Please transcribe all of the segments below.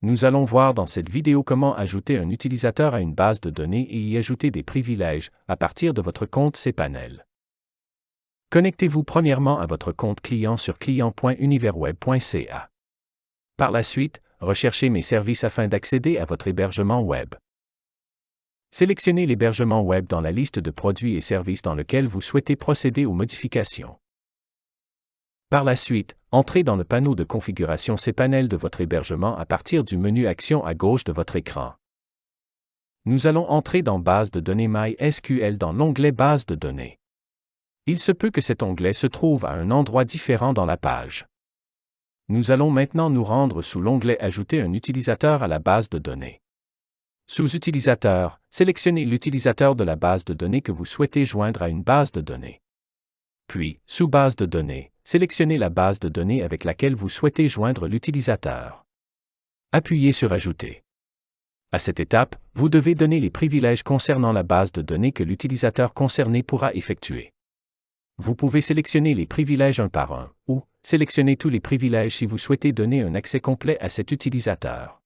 Nous allons voir dans cette vidéo comment ajouter un utilisateur à une base de données et y ajouter des privilèges à partir de votre compte cPanel. Connectez-vous premièrement à votre compte client sur client.univerweb.ca. Par la suite, recherchez Mes services afin d'accéder à votre hébergement web. Sélectionnez l'hébergement web dans la liste de produits et services dans lequel vous souhaitez procéder aux modifications. Par la suite, entrez dans le panneau de configuration cPanel de votre hébergement à partir du menu Action à gauche de votre écran. Nous allons entrer dans Base de données MySQL dans l'onglet Base de données. Il se peut que cet onglet se trouve à un endroit différent dans la page. Nous allons maintenant nous rendre sous l'onglet Ajouter un utilisateur à la base de données. Sous Utilisateur, sélectionnez l'utilisateur de la base de données que vous souhaitez joindre à une base de données. Puis, sous Base de données, sélectionnez la base de données avec laquelle vous souhaitez joindre l'utilisateur. Appuyez sur Ajouter. À cette étape, vous devez donner les privilèges concernant la base de données que l'utilisateur concerné pourra effectuer. Vous pouvez sélectionner les privilèges un par un, ou sélectionner tous les privilèges si vous souhaitez donner un accès complet à cet utilisateur.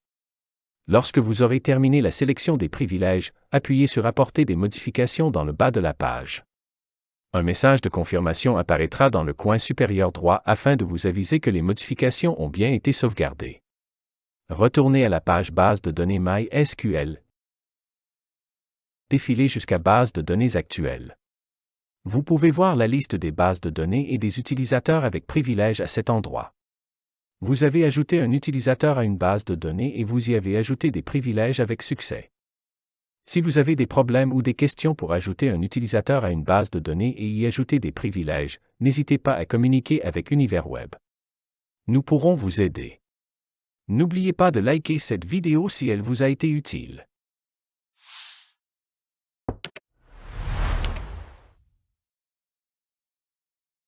Lorsque vous aurez terminé la sélection des privilèges, appuyez sur Apporter des modifications dans le bas de la page. Un message de confirmation apparaîtra dans le coin supérieur droit afin de vous aviser que les modifications ont bien été sauvegardées. Retournez à la page Base de données MySQL. Défilez jusqu'à Base de données actuelle. Vous pouvez voir la liste des bases de données et des utilisateurs avec privilèges à cet endroit. Vous avez ajouté un utilisateur à une base de données et vous y avez ajouté des privilèges avec succès. Si vous avez des problèmes ou des questions pour ajouter un utilisateur à une base de données et y ajouter des privilèges, n'hésitez pas à communiquer avec UniverWeb. Nous pourrons vous aider. N'oubliez pas de liker cette vidéo si elle vous a été utile.